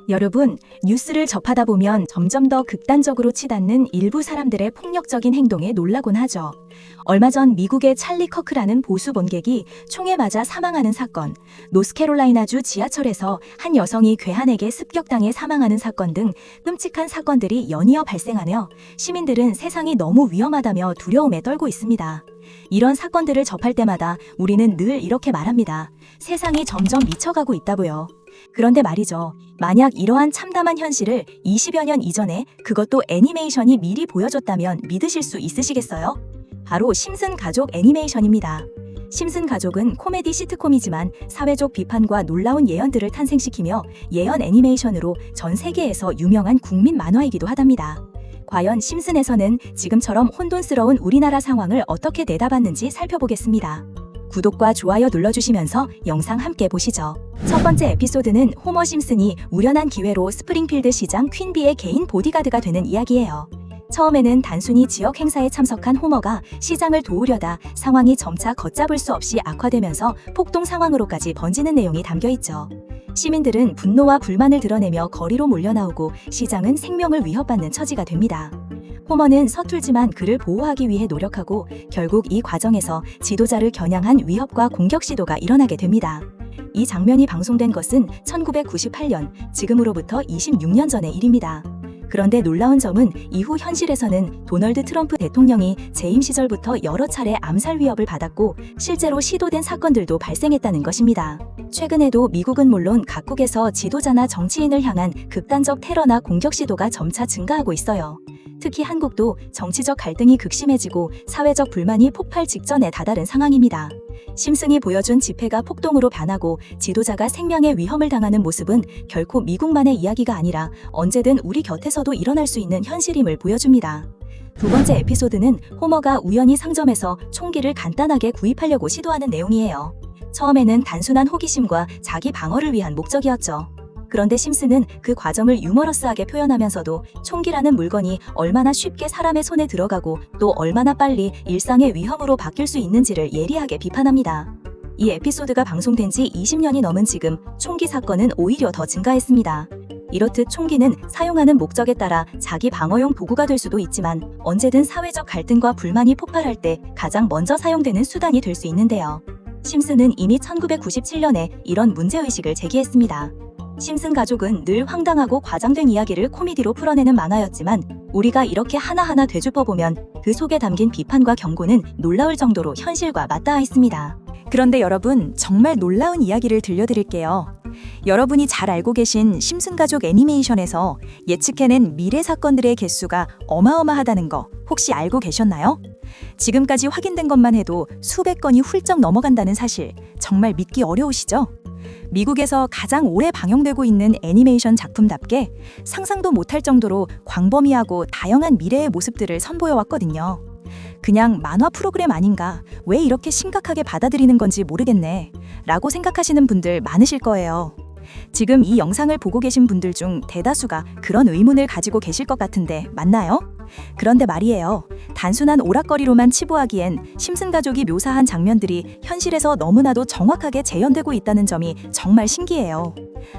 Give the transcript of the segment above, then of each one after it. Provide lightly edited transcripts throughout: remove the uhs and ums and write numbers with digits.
여러분, 뉴스를 접하다 보면 점점 더 극단적으로 치닫는 일부 사람들의 폭력적인 행동에 놀라곤 하죠. 얼마 전 미국의 찰리 커크라는 보수 본객이 총에 맞아 사망하는 사건, 노스캐롤라이나주 지하철에서 한 여성이 괴한에게 습격당해 사망하는 사건 등 끔찍한 사건들이 연이어 발생하며 시민들은 세상이 너무 위험하다며 두려움에 떨고 있습니다. 이런 사건들을 접할 때마다 우리는 늘 이렇게 말합니다. 세상이 점점 미쳐가고 있다고요. 그런데 말이죠. 만약 이러한 참담한 현실을 20여 년 이전에 그것도 애니메이션이 미리 보여줬다면 믿으실 수 있으시겠어요? 바로 심슨 가족 애니메이션입니다. 심슨 가족은 코미디 시트콤이지만 사회적 비판과 놀라운 예언들을 탄생시키며 예언 애니메이션으로 전 세계에서 유명한 국민 만화이기도 하답니다. 과연 심슨에서는 지금처럼 혼돈스러운 우리나라 상황을 어떻게 내다봤는지 살펴보겠습니다. 구독과 좋아요 눌러주시면서 영상 함께 보시죠. 첫 번째 에피소드는 호머 심슨이 우연한 기회로 스프링필드 시장 퀸비의 개인 보디가드가 되는 이야기예요. 처음에는 단순히 지역 행사에 참석한 호머가 시장을 도우려다 상황이 점차 걷잡을 수 없이 악화되면서 폭동 상황으로까지 번지는 내용이 담겨있죠. 시민들은 분노와 불만을 드러내며 거리로 몰려나오고 시장은 생명을 위협받는 처지가 됩니다. 호머는 서툴지만 그를 보호하기 위해 노력하고 결국 이 과정에서 지도자를 겨냥한 위협과 공격 시도가 일어나게 됩니다. 이 장면이 방송된 것은 1998년, 지금으로부터 26년 전의 일입니다. 그런데 놀라운 점은 이후 현실에서는 도널드 트럼프 대통령이 재임 시절부터 여러 차례 암살 위협을 받았고 실제로 시도된 사건들도 발생했다는 것입니다. 최근에도 미국은 물론 각국에서 지도자나 정치인을 향한 극단적 테러나 공격 시도가 점차 증가하고 있어요. 특히 한국도 정치적 갈등이 극심해지고 사회적 불만이 폭발 직전에 다다른 상황입니다. 심슨이 보여준 집회가 폭동으로 변하고 지도자가 생명의 위험을 당하는 모습은 결코 미국만의 이야기가 아니라 언제든 우리 곁에서도 일어날 수 있는 현실임을 보여줍니다. 두 번째 에피소드는 호머가 우연히 상점에서 총기를 간단하게 구입하려고 시도하는 내용이에요. 처음에는 단순한 호기심과 자기 방어를 위한 목적이었죠. 그런데 심슨은 그 과정을 유머러스하게 표현하면서도 총기라는 물건이 얼마나 쉽게 사람의 손에 들어가고 또 얼마나 빨리 일상의 위험으로 바뀔 수 있는지를 예리하게 비판합니다. 이 에피소드가 방송된 지 20년이 넘은 지금 총기 사건은 오히려 더 증가했습니다. 이렇듯 총기는 사용하는 목적에 따라 자기 방어용 도구가 될 수도 있지만 언제든 사회적 갈등과 불만이 폭발할 때 가장 먼저 사용되는 수단이 될 수 있는데요. 심슨은 이미 1997년에 이런 문제의식을 제기했습니다. 심슨 가족은 늘 황당하고 과장된 이야기를 코미디로 풀어내는 만화였지만 우리가 이렇게 하나하나 되짚어보면 그 속에 담긴 비판과 경고는 놀라울 정도로 현실과 맞닿아 있습니다. 그런데 여러분, 정말 놀라운 이야기를 들려드릴게요. 여러분이 잘 알고 계신 심슨 가족 애니메이션에서 예측해낸 미래 사건들의 개수가 어마어마하다는 거 혹시 알고 계셨나요? 지금까지 확인된 것만 해도 수백 건이 훌쩍 넘어간다는 사실 정말 믿기 어려우시죠? 미국에서 가장 오래 방영되고 있는 애니메이션 작품답게 상상도 못할 정도로 광범위하고 다양한 미래의 모습들을 선보여왔거든요. 그냥 만화 프로그램 아닌가, 왜 이렇게 심각하게 받아들이는 건지 모르겠네 라고 생각하시는 분들 많으실 거예요. 지금 이 영상을 보고 계신 분들 중 대다수가 그런 의문을 가지고 계실 것 같은데 맞나요? 그런데 말이에요. 단순한 오락거리로만 치부하기엔 심슨 가족이 묘사한 장면들이 현실에서 너무나도 정확하게 재현되고 있다는 점이 정말 신기해요.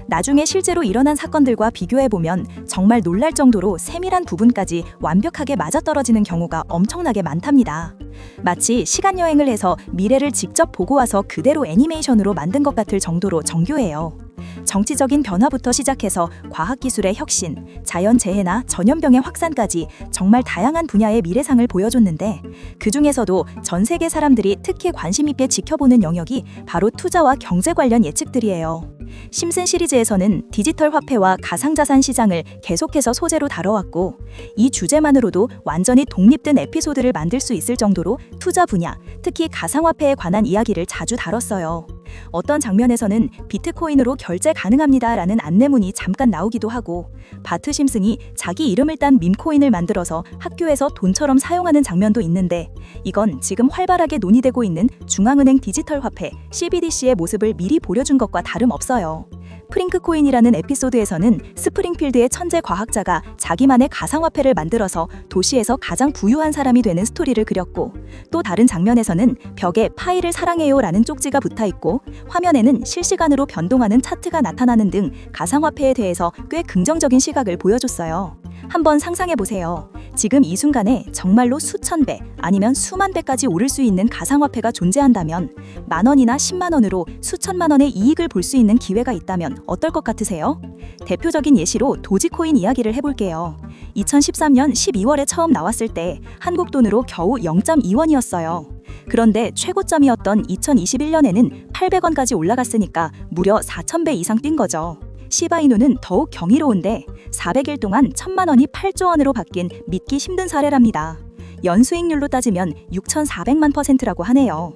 나중에 실제로 일어난 사건들과 비교해보면 정말 놀랄 정도로 세밀한 부분까지 완벽하게 맞아떨어지는 경우가 엄청나게 많답니다. 마치 시간여행을 해서 미래를 직접 보고 와서 그대로 애니메이션으로 만든 것 같을 정도로 정교해요. 정치적인 변화부터 시작해서 과학기술의 혁신, 자연재해나 전염병의 확산까지 정말 다양한 분야의 미래상을 보여줬는데 그 중에서도 전 세계 사람들이 특히 관심 있게 지켜보는 영역이 바로 투자와 경제 관련 예측들이에요. 심슨 시리즈에서는 디지털 화폐와 가상자산 시장을 계속해서 소재로 다뤄왔고 이 주제만으로도 완전히 독립된 에피소드를 만들 수 있을 정도로 투자 분야, 특히 가상화폐에 관한 이야기를 자주 다뤘어요. 어떤 장면에서는 비트코인으로 결제 가능합니다 라는 안내문이 잠깐 나오기도 하고 바트 심슨이 자기 이름을 딴 밈코인을 만들어서 학교에서 돈처럼 사용하는 장면도 있는데 이건 지금 활발하게 논의되고 있는 중앙은행 디지털 화폐 CBDC의 모습을 미리 보여준 것과 다름없어요. 프링크 코인이라는 에피소드에서는 스프링필드의 천재 과학자가 자기만의 가상화폐를 만들어서 도시에서 가장 부유한 사람이 되는 스토리를 그렸고, 또 다른 장면에서는 벽에 파이를 사랑해요라는 쪽지가 붙어있고, 화면에는 실시간으로 변동하는 차트가 나타나는 등 가상화폐에 대해서 꽤 긍정적인 시각을 보여줬어요. 한번 상상해보세요. 지금 이 순간에 정말로 수천 배 아니면 수만 배까지 오를 수 있는 가상화폐가 존재한다면, 만 원이나 10만 원으로 수천만 원의 이익을 볼 수 있는 기회가 있다면 어떨 것 같으세요? 대표적인 예시로 도지코인 이야기를 해볼게요. 2013년 12월에 처음 나왔을 때 한국 돈으로 겨우 0.2원이었어요. 그런데 최고점이었던 2021년에는 800원까지 올라갔으니까 무려 4,000배 이상 뛴 거죠. 시바이누는 더욱 경이로운데 400일 동안 1,000만 원이 8조 원으로 바뀐 믿기 힘든 사례랍니다. 연수익률로 따지면 6,400만 %라고 하네요.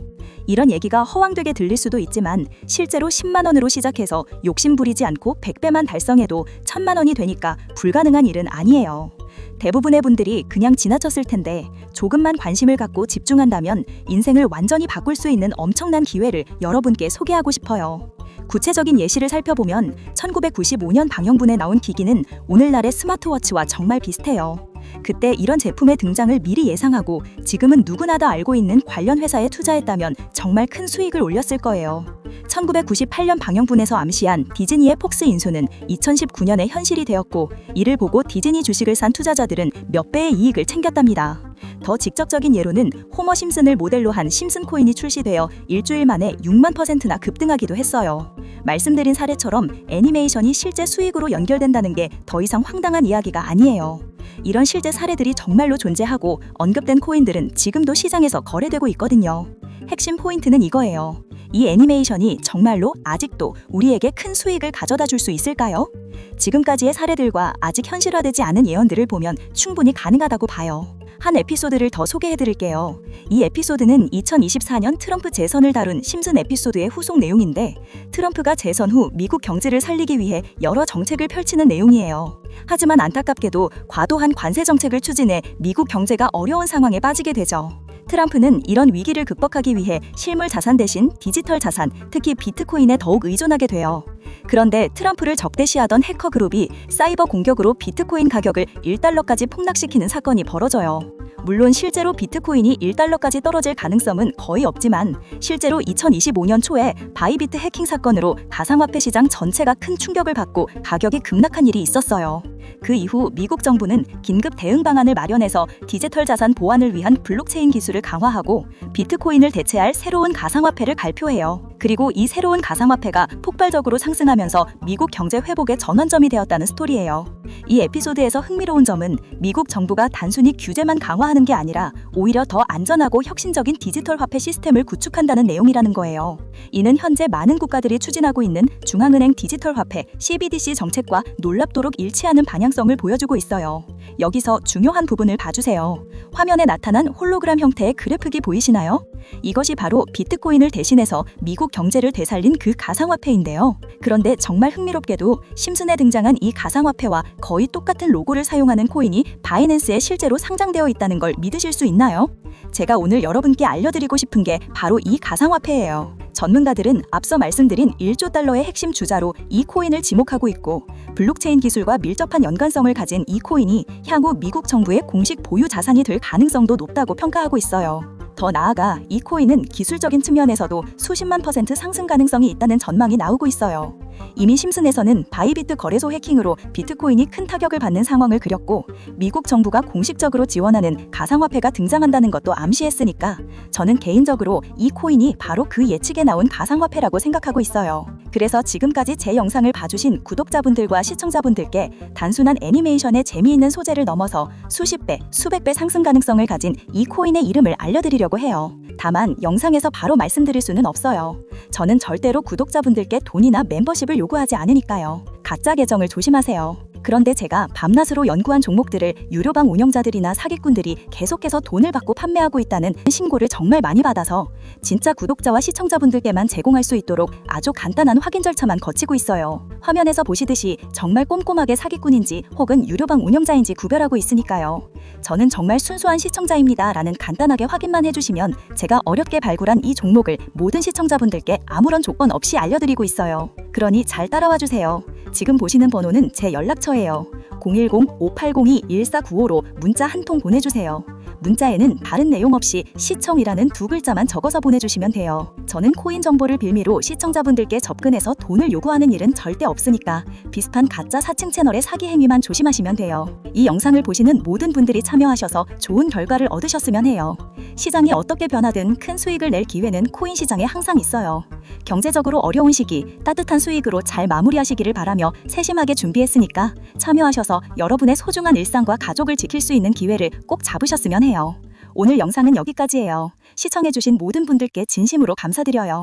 이런 얘기가 허황되게 들릴 수도 있지만 실제로 10만 원으로 시작해서 욕심 부리지 않고 100배만 달성해도 1,000만 원이 되니까 불가능한 일은 아니에요. 대부분의 분들이 그냥 지나쳤을 텐데 조금만 관심을 갖고 집중한다면 인생을 완전히 바꿀 수 있는 엄청난 기회를 여러분께 소개하고 싶어요. 구체적인 예시를 살펴보면 1995년 방영분에 나온 기기는 오늘날의 스마트워치와 정말 비슷해요. 그때 이런 제품의 등장을 미리 예상하고 지금은 누구나 다 알고 있는 관련 회사에 투자했다면 정말 큰 수익을 올렸을 거예요. 1998년 방영분에서 암시한 디즈니의 폭스 인수는 2019년에 현실이 되었고, 이를 보고 디즈니 주식을 산 투자자들은 몇 배의 이익을 챙겼답니다. 더 직접적인 예로는 호머 심슨을 모델로 한 심슨 코인이 출시되어 일주일 만에 6만 %나 급등하기도 했어요. 말씀드린 사례처럼 애니메이션이 실제 수익으로 연결된다는 게 더 이상 황당한 이야기가 아니에요. 이런 실제 사례들이 정말로 존재하고 언급된 코인들은 지금도 시장에서 거래되고 있거든요. 핵심 포인트는 이거예요. 이 애니메이션이 정말로 아직도 우리에게 큰 수익을 가져다 줄 수 있을까요? 지금까지의 사례들과 아직 현실화되지 않은 예언들을 보면 충분히 가능하다고 봐요. 한 에피소드를 더 소개해드릴게요. 이 에피소드는 2024년 트럼프 재선을 다룬 심슨 에피소드의 후속 내용인데, 트럼프가 재선 후 미국 경제를 살리기 위해 여러 정책을 펼치는 내용이에요. 하지만 안타깝게도 과도한 관세 정책을 추진해 미국 경제가 어려운 상황에 빠지게 되죠. 트럼프는 이런 위기를 극복하기 위해 실물 자산 대신 디지털 자산, 특히 비트코인에 더욱 의존하게 돼요. 그런데 트럼프를 적대시하던 해커 그룹이 사이버 공격으로 비트코인 가격을 1달러까지 폭락시키는 사건이 벌어져요. 물론 실제로 비트코인이 1달러까지 떨어질 가능성은 거의 없지만, 실제로 2025년 초에 바이비트 해킹 사건으로 가상화폐 시장 전체가 큰 충격을 받고 가격이 급락한 일이 있었어요. 그 이후 미국 정부는 긴급 대응 방안을 마련해서 디지털 자산 보안을 위한 블록체인 기술을 강화하고 비트코인을 대체할 새로운 가상화폐를 발표해요. 그리고 이 새로운 가상화폐가 폭발적으로 상승하면서 미국 경제 회복의 전환점이 되었다는 스토리예요. 이 에피소드에서 흥미로운 점은 미국 정부가 단순히 규제만 강화하는 게 아니라 오히려 더 안전하고 혁신적인 디지털 화폐 시스템을 구축한다는 내용이라는 거예요. 이는 현재 많은 국가들이 추진하고 있는 중앙은행 디지털 화폐 CBDC 정책과 놀랍도록 일치하는 방향성을 보여주고 있어요. 여기서 중요한 부분을 봐주세요. 화면에 나타난 홀로그램 형태의 그래프기 보이시나요? 이것이 바로 비트코인을 대신해서 미국 경제를 되살린 그 가상화폐인데요. 그런데 정말 흥미롭게도 심슨에 등장한 이 가상화폐와 거의 똑같은 로고를 사용하는 코인이 바이낸스에 실제로 상장되어 있다는 걸 믿으실 수 있나요? 제가 오늘 여러분께 알려드리고 싶은 게 바로 이 가상화폐예요. 전문가들은 앞서 말씀드린 1조 달러의 핵심 주자로 이 코인을 지목하고 있고, 블록체인 기술과 밀접한 연관성을 가진 이 코인이 향후 미국 정부의 공식 보유 자산이 될 가능성도 높다고 평가하고 있어요. 더 나아가 이 코인은 기술적인 측면에서도 수십만 % 상승 가능성이 있다는 전망이 나오고 있어요. 이미 심슨에서는 바이비트 거래소 해킹으로 비트코인이 큰 타격을 받는 상황을 그렸고, 미국 정부가 공식적으로 지원하는 가상화폐가 등장한다는 것도 암시했으니까 저는 개인적으로 이 코인이 바로 그 예측에 나온 가상화폐라고 생각하고 있어요. 그래서 지금까지 제 영상을 봐주신 구독자분들과 시청자분들께 단순한 애니메이션의 재미있는 소재를 넘어서 수십 배, 수백 배 상승 가능성을 가진 이 코인의 이름을 알려드리려고 해요. 다만 영상에서 바로 말씀드릴 수는 없어요. 저는 절대로 구독자분들께 돈이나 멤버십을 요구하지 않으니까요. 가짜 계정을 조심하세요. 그런데 제가 밤낮으로 연구한 종목들을 유료방 운영자들이나 사기꾼들이 계속해서 돈을 받고 판매하고 있다는 신고를 정말 많이 받아서 진짜 구독자와 시청자분들께만 제공할 수 있도록 아주 간단한 확인 절차만 거치고 있어요. 화면에서 보시듯이 정말 꼼꼼하게 사기꾼인지 혹은 유료방 운영자인지 구별하고 있으니까요. 저는 정말 순수한 시청자입니다 라는 간단하게 확인만 해주시면 제가 어렵게 발굴한 이 종목을 모든 시청자분들께 아무런 조건 없이 알려드리고 있어요. 그러니 잘 따라와 주세요. 지금 보시는 번호는 제 연락처예요. 010-5802-1495로 문자 한 통 보내주세요. 문자에는 다른 내용 없이 시청이라는 두 글자만 적어서 보내주시면 돼요. 저는 코인 정보를 빌미로 시청자분들께 접근해서 돈을 요구하는 일은 절대 없으니까 비슷한 가짜 사칭 채널의 사기 행위만 조심하시면 돼요. 이 영상을 보시는 모든 분들이 참여하셔서 좋은 결과를 얻으셨으면 해요. 시장이 어떻게 변하든 큰 수익을 낼 기회는 코인 시장에 항상 있어요. 경제적으로 어려운 시기 따뜻한 수익으로 잘 마무리하시기를 바라며 세심하게 준비했으니까 참여하셔서 여러분의 소중한 일상과 가족을 지킬 수 있는 기회를 꼭 잡으셨으면 해요. 오늘 영상은 여기까지예요. 시청해주신 모든 분들께 진심으로 감사드려요.